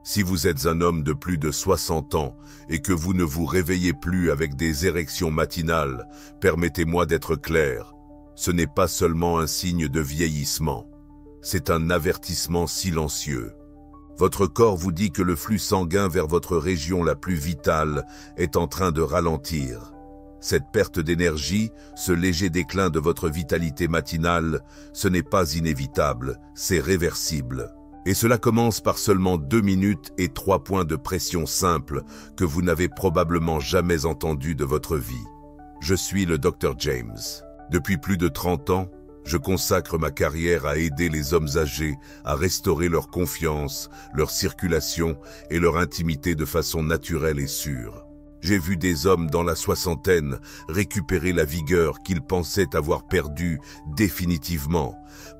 Si vous êtes un homme de plus de 60 ans et que vous ne vous réveillez plus avec des érections matinales, permettez-moi d'être clair, ce n'est pas seulement un signe de vieillissement, c'est un avertissement silencieux. Votre corps vous dit que le flux sanguin vers votre région la plus vitale est en train de ralentir. Cette perte d'énergie, ce léger déclin de votre vitalité matinale, ce n'est pas inévitable, c'est réversible. Et cela commence par seulement 2 minutes et 3 points de pression simples que vous n'avez probablement jamais entendus de votre vie. Je suis le Dr James. Depuis plus de 30 ans, je consacre ma carrière à aider les hommes âgés à restaurer leur confiance, leur circulation et leur intimité de façon naturelle et sûre. J'ai vu des hommes dans la soixantaine récupérer la vigueur qu'ils pensaient avoir perdue définitivement,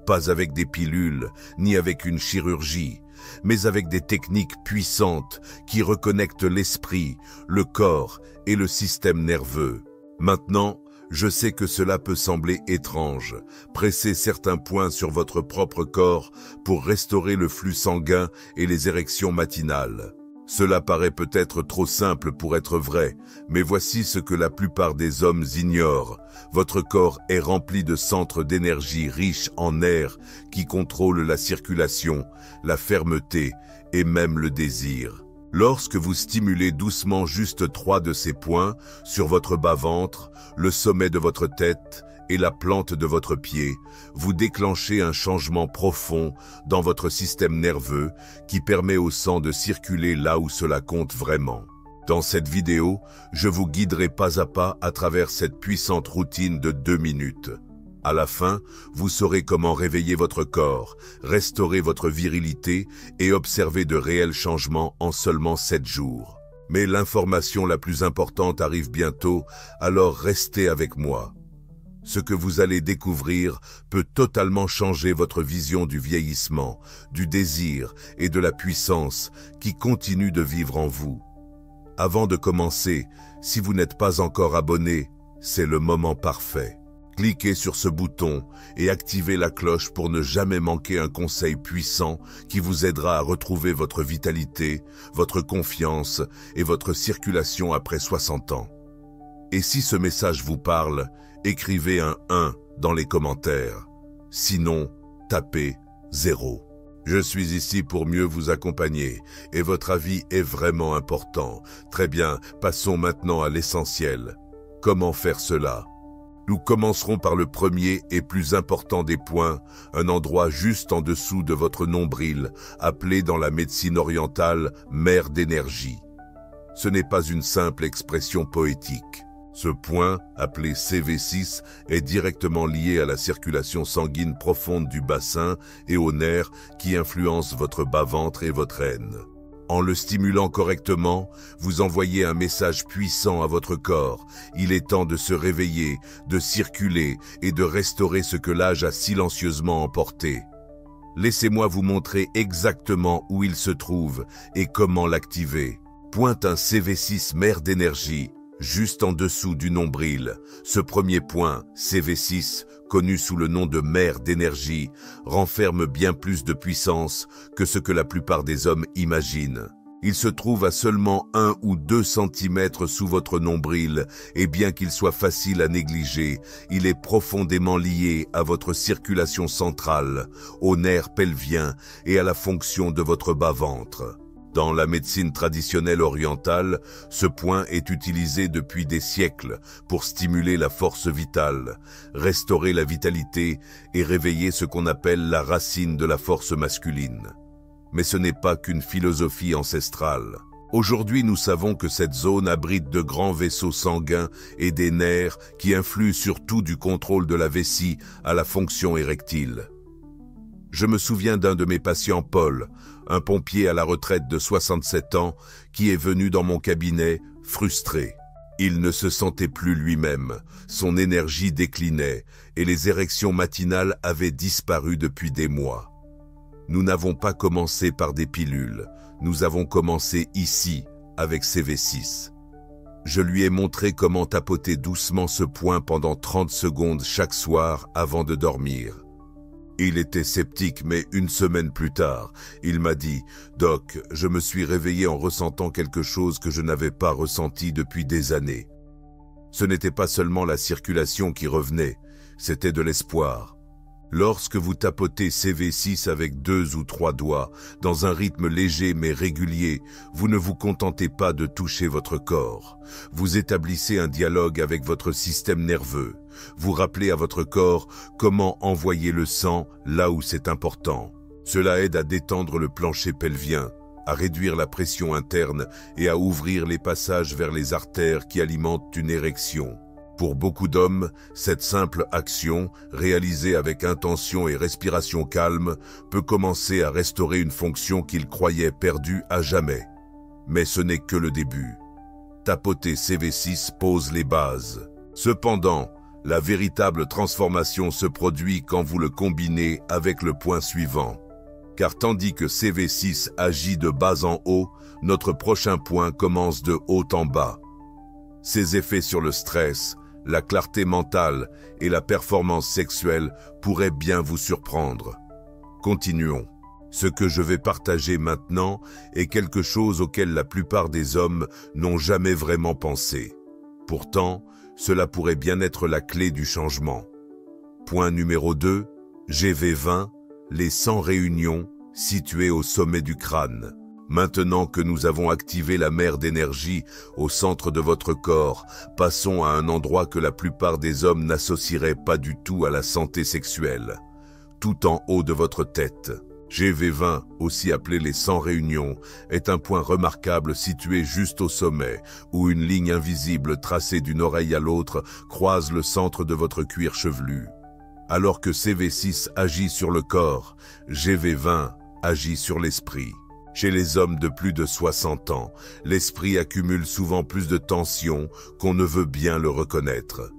pas avec des pilules, ni avec une chirurgie, mais avec des techniques puissantes qui reconnectent l'esprit, le corps et le système nerveux. Maintenant, je sais que cela peut sembler étrange. Pressez certains points sur votre propre corps pour restaurer le flux sanguin et les érections matinales. Cela paraît peut-être trop simple pour être vrai, mais voici ce que la plupart des hommes ignorent. Votre corps est rempli de centres d'énergie riches en air qui contrôlent la circulation, la fermeté et même le désir. Lorsque vous stimulez doucement juste 3 de ces points sur votre bas-ventre, le sommet de votre tête et la plante de votre pied, vous déclenchez un changement profond dans votre système nerveux qui permet au sang de circuler là où cela compte vraiment. Dans cette vidéo, je vous guiderai pas à pas à travers cette puissante routine de 2 minutes. À la fin, vous saurez comment réveiller votre corps, restaurer votre virilité et observer de réels changements en seulement 7 jours. Mais l'information la plus importante arrive bientôt, alors restez avec moi. Ce que vous allez découvrir peut totalement changer votre vision du vieillissement, du désir et de la puissance qui continue de vivre en vous. Avant de commencer, si vous n'êtes pas encore abonné, c'est le moment parfait. Cliquez sur ce bouton et activez la cloche pour ne jamais manquer un conseil puissant qui vous aidera à retrouver votre vitalité, votre confiance et votre circulation après 60 ans. Et si ce message vous parle, écrivez un 1 dans les commentaires. Sinon, tapez 0. Je suis ici pour mieux vous accompagner et votre avis est vraiment important. Très bien, passons maintenant à l'essentiel. Comment faire cela ? Nous commencerons par le premier et plus important des points, un endroit juste en dessous de votre nombril, appelé dans la médecine orientale « mer d'énergie ». Ce n'est pas une simple expression poétique. Ce point, appelé CV6, est directement lié à la circulation sanguine profonde du bassin et aux nerfs qui influencent votre bas-ventre et votre aine. En le stimulant correctement, vous envoyez un message puissant à votre corps. Il est temps de se réveiller, de circuler et de restaurer ce que l'âge a silencieusement emporté. Laissez-moi vous montrer exactement où il se trouve et comment l'activer. Pointe un CV6 mer d'énergie, juste en dessous du nombril. Ce premier point, CV6, connu sous le nom de mer d'énergie, renferme bien plus de puissance que ce que la plupart des hommes imaginent. Il se trouve à seulement 1 ou 2 cm sous votre nombril, et bien qu'il soit facile à négliger, il est profondément lié à votre circulation centrale, aux nerfs pelviens et à la fonction de votre bas-ventre. Dans la médecine traditionnelle orientale, ce point est utilisé depuis des siècles pour stimuler la force vitale, restaurer la vitalité et réveiller ce qu'on appelle la racine de la force masculine. Mais ce n'est pas qu'une philosophie ancestrale. Aujourd'hui, nous savons que cette zone abrite de grands vaisseaux sanguins et des nerfs qui influent surtout du contrôle de la vessie à la fonction érectile. Je me souviens d'un de mes patients, Paul, un pompier à la retraite de 67 ans, qui est venu dans mon cabinet frustré. Il ne se sentait plus lui-même, son énergie déclinait et les érections matinales avaient disparu depuis des mois. Nous n'avons pas commencé par des pilules, nous avons commencé ici, avec CV6. Je lui ai montré comment tapoter doucement ce point pendant 30 secondes chaque soir avant de dormir. Il était sceptique, mais une semaine plus tard, il m'a dit « Doc, je me suis réveillé en ressentant quelque chose que je n'avais pas ressenti depuis des années. » Ce n'était pas seulement la circulation qui revenait, c'était de l'espoir. Lorsque vous tapotez CV6 avec 2 ou 3 doigts, dans un rythme léger mais régulier, vous ne vous contentez pas de toucher votre corps. Vous établissez un dialogue avec votre système nerveux. Vous rappelez à votre corps comment envoyer le sang là où c'est important. Cela aide à détendre le plancher pelvien, à réduire la pression interne et à ouvrir les passages vers les artères qui alimentent une érection. Pour beaucoup d'hommes, cette simple action, réalisée avec intention et respiration calme, peut commencer à restaurer une fonction qu'ils croyaient perdue à jamais. Mais ce n'est que le début. Tapoter CV6 pose les bases. Cependant, la véritable transformation se produit quand vous le combinez avec le point suivant. Car tandis que CV6 agit de bas en haut, notre prochain point commence de haut en bas. Ses effets sur le stress, la clarté mentale et la performance sexuelle pourraient bien vous surprendre. Continuons. Ce que je vais partager maintenant est quelque chose auquel la plupart des hommes n'ont jamais vraiment pensé. Pourtant, cela pourrait bien être la clé du changement. Point numéro 2, GV20, les 100 réunions situées au sommet du crâne. Maintenant que nous avons activé la mer d'énergie au centre de votre corps, passons à un endroit que la plupart des hommes n'associeraient pas du tout à la santé sexuelle. Tout en haut de votre tête. GV20, aussi appelé les 100 réunions, est un point remarquable situé juste au sommet, où une ligne invisible tracée d'une oreille à l'autre croise le centre de votre cuir chevelu. Alors que CV6 agit sur le corps, GV20 agit sur l'esprit. Chez les hommes de plus de 60 ans, l'esprit accumule souvent plus de tension qu'on ne veut bien le reconnaître.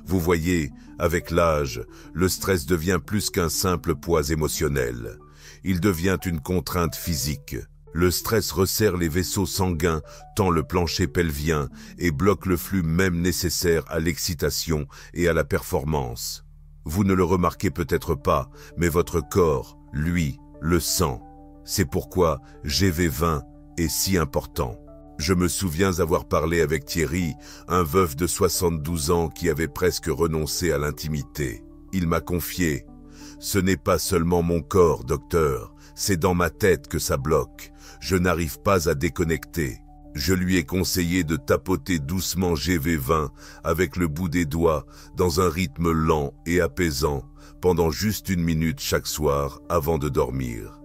Vous voyez, avec l'âge, le stress devient plus qu'un simple poids émotionnel. Il devient une contrainte physique. Le stress resserre les vaisseaux sanguins, tend le plancher pelvien et bloque le flux même nécessaire à l'excitation et à la performance. Vous ne le remarquez peut-être pas, mais votre corps, lui, le sent. C'est pourquoi GV20 est si important. Je me souviens avoir parlé avec Thierry, un veuf de 72 ans qui avait presque renoncé à l'intimité. Il m'a confié « Ce n'est pas seulement mon corps, docteur, c'est dans ma tête que ça bloque. Je n'arrive pas à déconnecter. » Je lui ai conseillé de tapoter doucement GV20 avec le bout des doigts dans un rythme lent et apaisant pendant juste 1 minute chaque soir avant de dormir.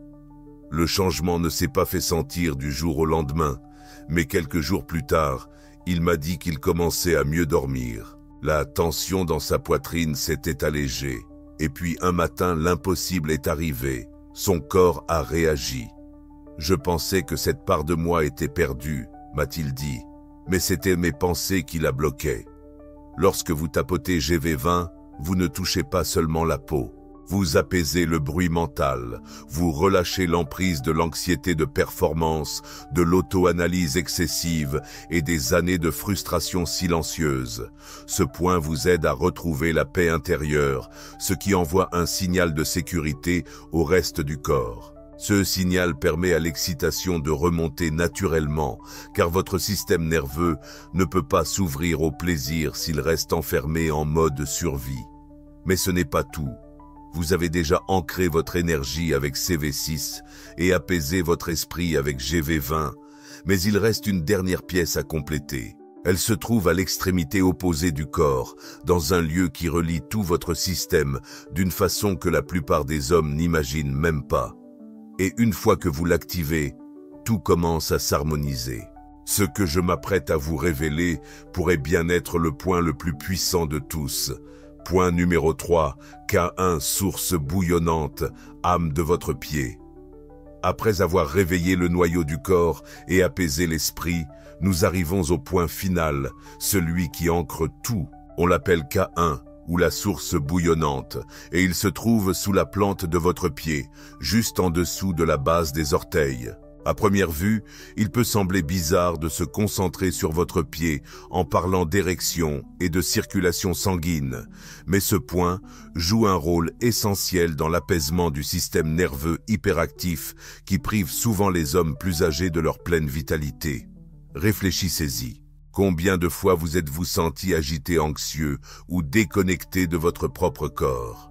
Le changement ne s'est pas fait sentir du jour au lendemain, mais quelques jours plus tard, il m'a dit qu'il commençait à mieux dormir. La tension dans sa poitrine s'était allégée, et puis un matin l'impossible est arrivé, son corps a réagi. Je pensais que cette part de moi était perdue, m'a-t-il dit, mais c'était mes pensées qui la bloquaient. Lorsque vous tapotez GV20, vous ne touchez pas seulement la peau. Vous apaisez le bruit mental, vous relâchez l'emprise de l'anxiété de performance, de l'auto-analyse excessive et des années de frustration silencieuse. Ce point vous aide à retrouver la paix intérieure, ce qui envoie un signal de sécurité au reste du corps. Ce signal permet à l'excitation de remonter naturellement, car votre système nerveux ne peut pas s'ouvrir au plaisir s'il reste enfermé en mode survie. Mais ce n'est pas tout. Vous avez déjà ancré votre énergie avec CV6 et apaisé votre esprit avec GV20, mais il reste une dernière pièce à compléter. Elle se trouve à l'extrémité opposée du corps, dans un lieu qui relie tout votre système d'une façon que la plupart des hommes n'imaginent même pas. Et une fois que vous l'activez, tout commence à s'harmoniser. Ce que je m'apprête à vous révéler pourrait bien être le point le plus puissant de tous. Point numéro 3, K1, source bouillonnante, âme de votre pied. Après avoir réveillé le noyau du corps et apaisé l'esprit, nous arrivons au point final, celui qui ancre tout. On l'appelle K1, ou la source bouillonnante, et il se trouve sous la plante de votre pied, juste en dessous de la base des orteils. À première vue, il peut sembler bizarre de se concentrer sur votre pied en parlant d'érection et de circulation sanguine, mais ce point joue un rôle essentiel dans l'apaisement du système nerveux hyperactif qui prive souvent les hommes plus âgés de leur pleine vitalité. Réfléchissez-y. Combien de fois vous êtes-vous senti agité, anxieux ou déconnecté de votre propre corps ?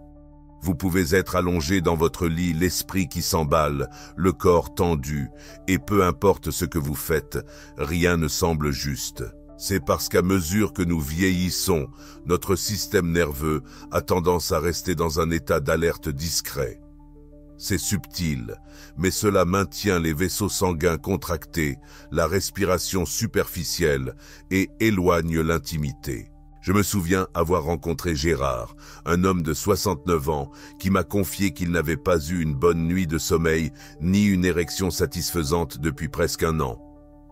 Vous pouvez être allongé dans votre lit, l'esprit qui s'emballe, le corps tendu, et peu importe ce que vous faites, rien ne semble juste. C'est parce qu'à mesure que nous vieillissons, notre système nerveux a tendance à rester dans un état d'alerte discret. C'est subtil, mais cela maintient les vaisseaux sanguins contractés, la respiration superficielle et éloigne l'intimité. Je me souviens avoir rencontré Gérard, un homme de 69 ans, qui m'a confié qu'il n'avait pas eu une bonne nuit de sommeil ni une érection satisfaisante depuis presque un an.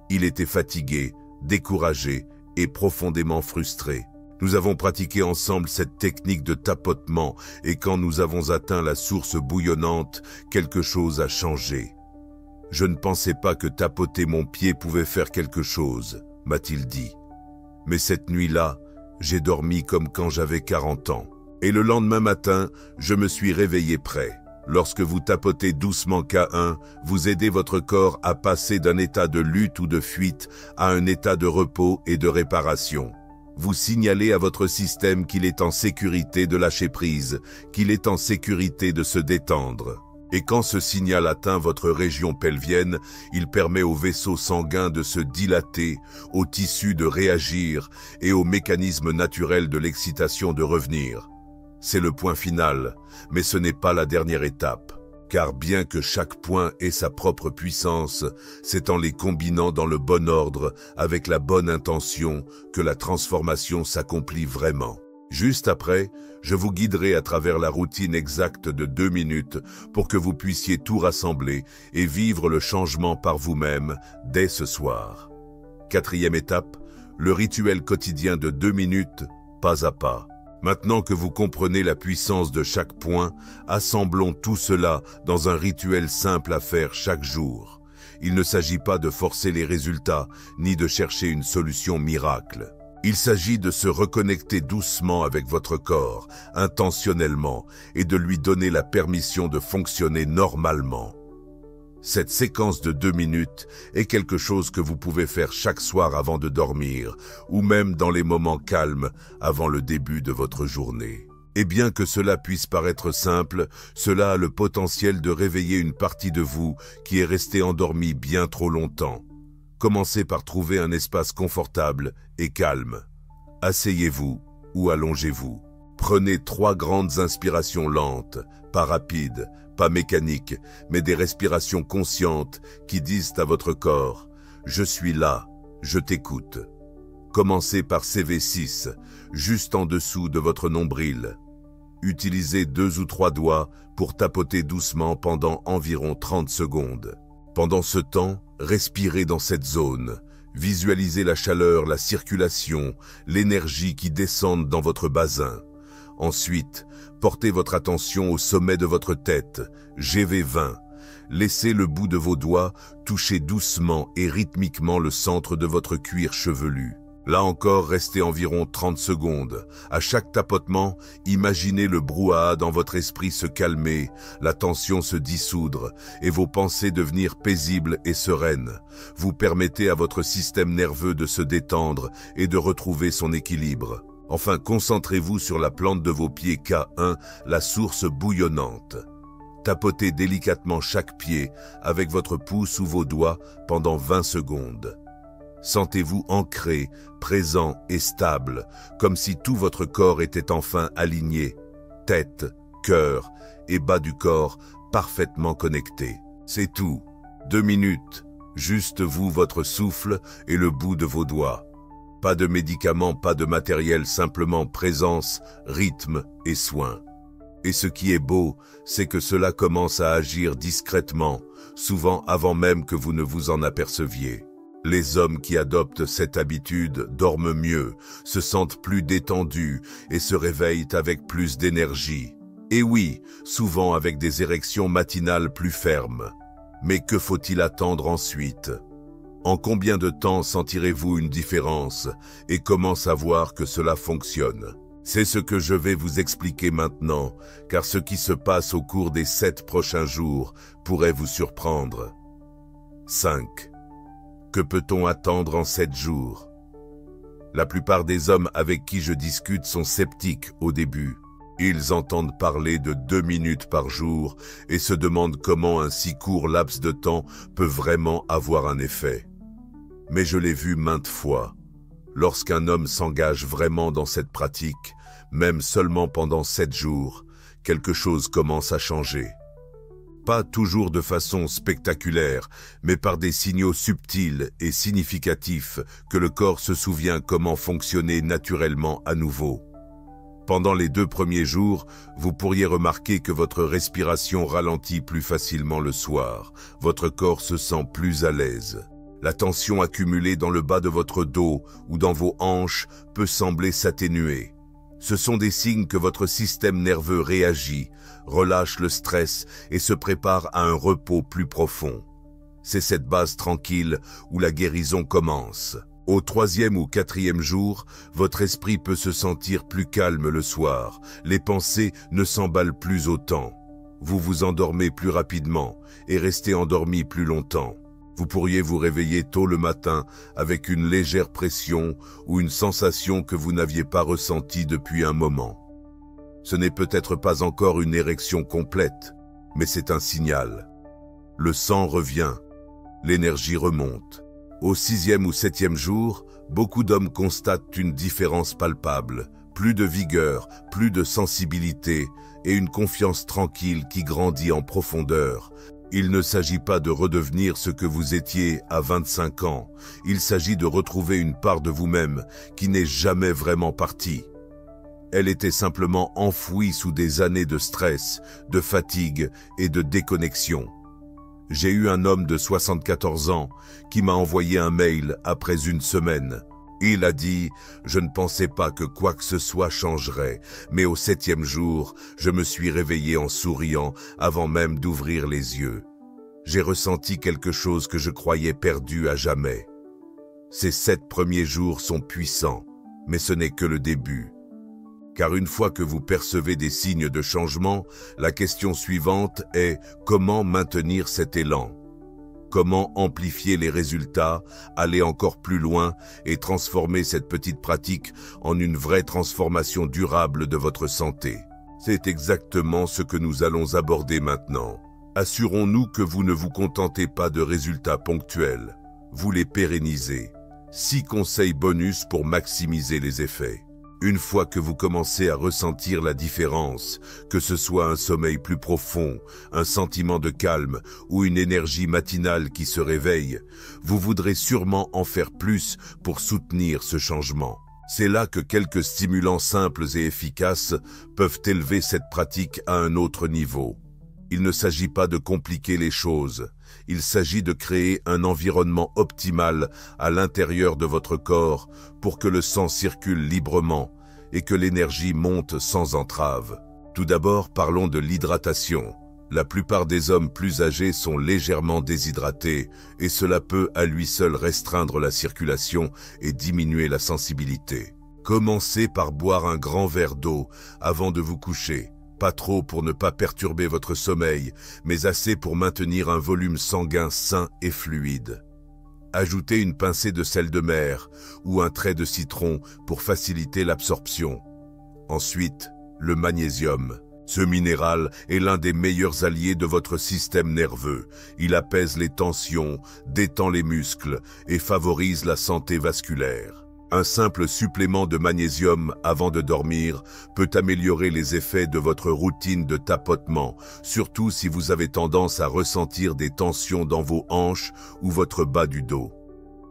Il était fatigué, découragé et profondément frustré. Nous avons pratiqué ensemble cette technique de tapotement et quand nous avons atteint la source bouillonnante, quelque chose a changé. « Je ne pensais pas que tapoter mon pied pouvait faire quelque chose », m'a-t-il dit. Mais cette nuit-là, j'ai dormi comme quand j'avais 40 ans. Et le lendemain matin, je me suis réveillé prêt. Lorsque vous tapotez doucement K1, vous aidez votre corps à passer d'un état de lutte ou de fuite à un état de repos et de réparation. Vous signalez à votre système qu'il est en sécurité de lâcher prise, qu'il est en sécurité de se détendre. Et quand ce signal atteint votre région pelvienne, il permet aux vaisseaux sanguins de se dilater, aux tissus de réagir et aux mécanismes naturels de l'excitation de revenir. C'est le point final, mais ce n'est pas la dernière étape. Car bien que chaque point ait sa propre puissance, c'est en les combinant dans le bon ordre, avec la bonne intention, que la transformation s'accomplit vraiment. Juste après, je vous guiderai à travers la routine exacte de 2 minutes pour que vous puissiez tout rassembler et vivre le changement par vous-même dès ce soir. 4e étape, le rituel quotidien de 2 minutes, pas à pas. Maintenant que vous comprenez la puissance de chaque point, assemblons tout cela dans un rituel simple à faire chaque jour. Il ne s'agit pas de forcer les résultats, ni de chercher une solution miracle. Il s'agit de se reconnecter doucement avec votre corps, intentionnellement, et de lui donner la permission de fonctionner normalement. Cette séquence de 2 minutes est quelque chose que vous pouvez faire chaque soir avant de dormir, ou même dans les moments calmes avant le début de votre journée. Et bien que cela puisse paraître simple, cela a le potentiel de réveiller une partie de vous qui est restée endormie bien trop longtemps. Commencez par trouver un espace confortable et calme. Asseyez-vous ou allongez-vous. Prenez 3 grandes inspirations lentes, pas rapides, pas mécaniques, mais des respirations conscientes qui disent à votre corps « Je suis là, je t'écoute ». Commencez par CV6, juste en dessous de votre nombril. Utilisez 2 ou 3 doigts pour tapoter doucement pendant environ 30 secondes. Pendant ce temps, respirez dans cette zone. Visualisez la chaleur, la circulation, l'énergie qui descendent dans votre bassin. Ensuite, portez votre attention au sommet de votre tête, GV20. Laissez le bout de vos doigts toucher doucement et rythmiquement le centre de votre cuir chevelu. Là encore, restez environ 30 secondes. À chaque tapotement, imaginez le brouhaha dans votre esprit se calmer, la tension se dissoudre et vos pensées devenir paisibles et sereines. Vous permettez à votre système nerveux de se détendre et de retrouver son équilibre. Enfin, concentrez-vous sur la plante de vos pieds K1, la source bouillonnante. Tapotez délicatement chaque pied avec votre pouce ou vos doigts pendant 20 secondes. Sentez-vous ancré, présent et stable, comme si tout votre corps était enfin aligné, tête, cœur et bas du corps parfaitement connectés. C'est tout. 2 minutes, juste vous, votre souffle et le bout de vos doigts. Pas de médicaments, pas de matériel, simplement présence, rythme et soin. Et ce qui est beau, c'est que cela commence à agir discrètement, souvent avant même que vous ne vous en aperceviez. Les hommes qui adoptent cette habitude dorment mieux, se sentent plus détendus et se réveillent avec plus d'énergie. Et oui, souvent avec des érections matinales plus fermes. Mais que faut-il attendre ensuite? En combien de temps sentirez-vous une différence et comment savoir que cela fonctionne? C'est ce que je vais vous expliquer maintenant, car ce qui se passe au cours des 7 prochains jours pourrait vous surprendre. 5. Que peut-on attendre en 7 jours? La plupart des hommes avec qui je discute sont sceptiques au début. Ils entendent parler de 2 minutes par jour et se demandent comment un si court laps de temps peut vraiment avoir un effet. Mais je l'ai vu maintes fois. Lorsqu'un homme s'engage vraiment dans cette pratique, même seulement pendant 7 jours, quelque chose commence à changer. Pas toujours de façon spectaculaire, mais par des signaux subtils et significatifs que le corps se souvient comment fonctionner naturellement à nouveau. Pendant les 2 premiers jours, vous pourriez remarquer que votre respiration ralentit plus facilement le soir. Votre corps se sent plus à l'aise. La tension accumulée dans le bas de votre dos ou dans vos hanches peut sembler s'atténuer. Ce sont des signes que votre système nerveux réagit, relâche le stress et se prépare à un repos plus profond. C'est cette base tranquille où la guérison commence. Au 3e ou 4e jour, votre esprit peut se sentir plus calme le soir. Les pensées ne s'emballent plus autant. Vous vous endormez plus rapidement et restez endormi plus longtemps. Vous pourriez vous réveiller tôt le matin avec une légère pression ou une sensation que vous n'aviez pas ressentie depuis un moment. Ce n'est peut-être pas encore une érection complète, mais c'est un signal. Le sang revient, l'énergie remonte. Au 6e ou 7e jour, beaucoup d'hommes constatent une différence palpable, plus de vigueur, plus de sensibilité et une confiance tranquille qui grandit en profondeur. Il ne s'agit pas de redevenir ce que vous étiez à 25 ans, il s'agit de retrouver une part de vous-même qui n'est jamais vraiment partie. Elle était simplement enfouie sous des années de stress, de fatigue et de déconnexion. J'ai eu un homme de 74 ans qui m'a envoyé un mail après 1 semaine. Il a dit « Je ne pensais pas que quoi que ce soit changerait, mais au 7e jour, je me suis réveillé en souriant avant même d'ouvrir les yeux. J'ai ressenti quelque chose que je croyais perdu à jamais. » Ces 7 premiers jours sont puissants, mais ce n'est que le début. Car une fois que vous percevez des signes de changement, la question suivante est comment maintenir cet élan? Comment amplifier les résultats, aller encore plus loin et transformer cette petite pratique en une vraie transformation durable de votre santé? C'est exactement ce que nous allons aborder maintenant. Assurons-nous que vous ne vous contentez pas de résultats ponctuels. Vous les pérennisez. 6 conseils bonus pour maximiser les effets. Une fois que vous commencez à ressentir la différence, que ce soit un sommeil plus profond, un sentiment de calme ou une énergie matinale qui se réveille, vous voudrez sûrement en faire plus pour soutenir ce changement. C'est là que quelques stimulants simples et efficaces peuvent élever cette pratique à un autre niveau. Il ne s'agit pas de compliquer les choses, il s'agit de créer un environnement optimal à l'intérieur de votre corps pour que le sang circule librement et que l'énergie monte sans entrave. Tout d'abord, parlons de l'hydratation. La plupart des hommes plus âgés sont légèrement déshydratés et cela peut à lui seul restreindre la circulation et diminuer la sensibilité. Commencez par boire un grand verre d'eau avant de vous coucher. Pas trop pour ne pas perturber votre sommeil, mais assez pour maintenir un volume sanguin sain et fluide. Ajoutez une pincée de sel de mer ou un trait de citron pour faciliter l'absorption. Ensuite, le magnésium. Ce minéral est l'un des meilleurs alliés de votre système nerveux. Il apaise les tensions, détend les muscles et favorise la santé vasculaire. Un simple supplément de magnésium avant de dormir peut améliorer les effets de votre routine de tapotement, surtout si vous avez tendance à ressentir des tensions dans vos hanches ou votre bas du dos.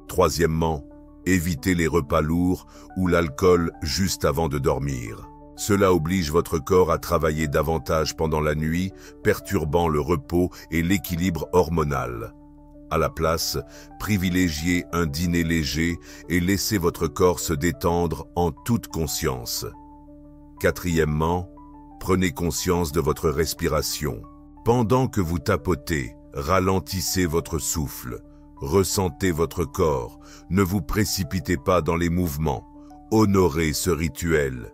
Troisièmement, évitez les repas lourds ou l'alcool juste avant de dormir. Cela oblige votre corps à travailler davantage pendant la nuit, perturbant le repos et l'équilibre hormonal. À la place, privilégiez un dîner léger et laissez votre corps se détendre en toute conscience. Quatrièmement, prenez conscience de votre respiration. Pendant que vous tapotez, Ralentissez votre souffle, ressentez votre corps, ne vous précipitez pas dans les mouvements, honorez ce rituel.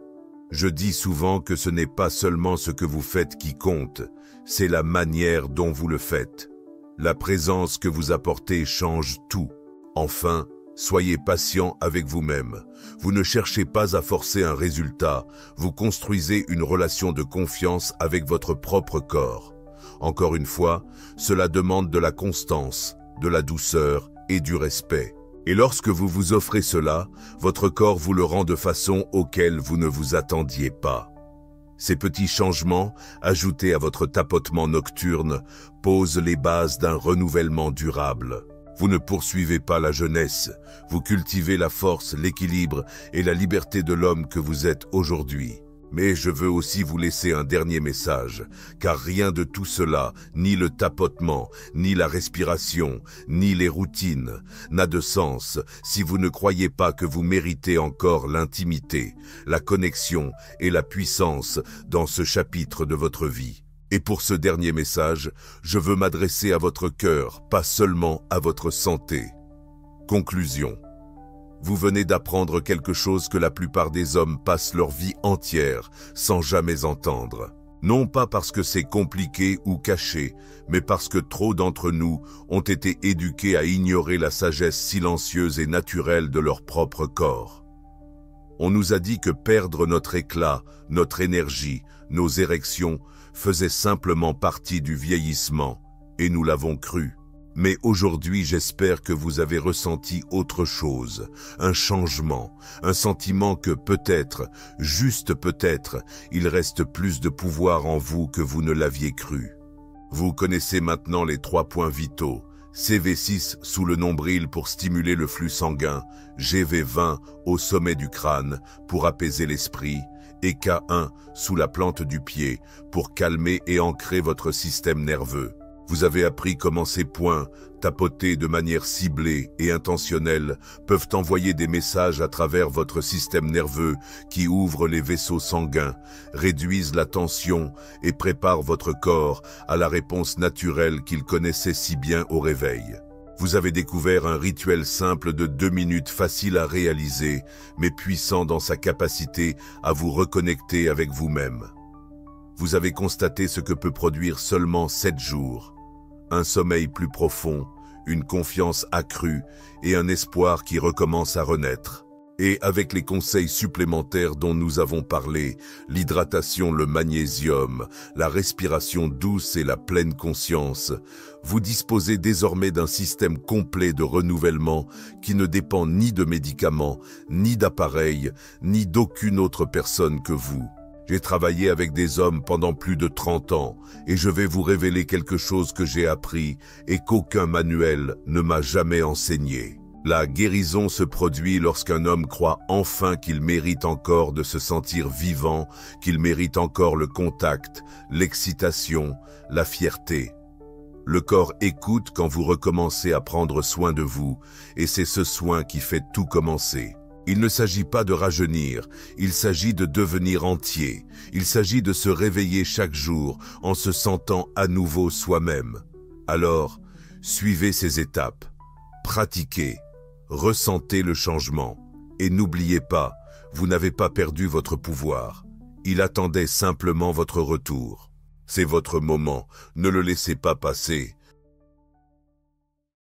Je dis souvent que ce n'est pas seulement ce que vous faites qui compte, c'est la manière dont vous le faites. La présence que vous apportez change tout. Enfin, soyez patient avec vous-même. Vous ne cherchez pas à forcer un résultat, vous construisez une relation de confiance avec votre propre corps. Encore une fois, cela demande de la constance, de la douceur et du respect. Et lorsque vous vous offrez cela, votre corps vous le rend de façon auquel vous ne vous attendiez pas. Ces petits changements, ajoutés à votre tapotement nocturne, posent les bases d'un renouvellement durable. Vous ne poursuivez pas la jeunesse, vous cultivez la force, l'équilibre et la liberté de l'homme que vous êtes aujourd'hui. Mais je veux aussi vous laisser un dernier message, car rien de tout cela, ni le tapotement, ni la respiration, ni les routines, n'a de sens si vous ne croyez pas que vous méritez encore l'intimité, la connexion et la puissance dans ce chapitre de votre vie. Et pour ce dernier message, je veux m'adresser à votre cœur, pas seulement à votre santé. Conclusion. Vous venez d'apprendre quelque chose que la plupart des hommes passent leur vie entière sans jamais entendre. Non pas parce que c'est compliqué ou caché, mais parce que trop d'entre nous ont été éduqués à ignorer la sagesse silencieuse et naturelle de leur propre corps. On nous a dit que perdre notre éclat, notre énergie, nos érections faisait simplement partie du vieillissement, et nous l'avons cru. Mais aujourd'hui, j'espère que vous avez ressenti autre chose, un changement, un sentiment que peut-être, juste peut-être, il reste plus de pouvoir en vous que vous ne l'aviez cru. Vous connaissez maintenant les 3 points vitaux, CV6 sous le nombril pour stimuler le flux sanguin, GV20 au sommet du crâne pour apaiser l'esprit, et K1 sous la plante du pied pour calmer et ancrer votre système nerveux. Vous avez appris comment ces points, tapotés de manière ciblée et intentionnelle, peuvent envoyer des messages à travers votre système nerveux qui ouvrent les vaisseaux sanguins, réduisent la tension et préparent votre corps à la réponse naturelle qu'il connaissait si bien au réveil. Vous avez découvert un rituel simple de 2 minutes facile à réaliser, mais puissant dans sa capacité à vous reconnecter avec vous-même. Vous avez constaté ce que peut produire seulement 7 jours. Un sommeil plus profond, une confiance accrue et un espoir qui recommence à renaître. Et avec les conseils supplémentaires dont nous avons parlé, l'hydratation, le magnésium, la respiration douce et la pleine conscience, vous disposez désormais d'un système complet de renouvellement qui ne dépend ni de médicaments, ni d'appareils, ni d'aucune autre personne que vous. J'ai travaillé avec des hommes pendant plus de 30 ans et je vais vous révéler quelque chose que j'ai appris et qu'aucun manuel ne m'a jamais enseigné. La guérison se produit lorsqu'un homme croit enfin qu'il mérite encore de se sentir vivant, qu'il mérite encore le contact, l'excitation, la fierté. Le corps écoute quand vous recommencez à prendre soin de vous et c'est ce soin qui fait tout commencer. Il ne s'agit pas de rajeunir, il s'agit de devenir entier. Il s'agit de se réveiller chaque jour en se sentant à nouveau soi-même. Alors, suivez ces étapes, pratiquez, ressentez le changement. Et n'oubliez pas, vous n'avez pas perdu votre pouvoir. Il attendait simplement votre retour. C'est votre moment, ne le laissez pas passer.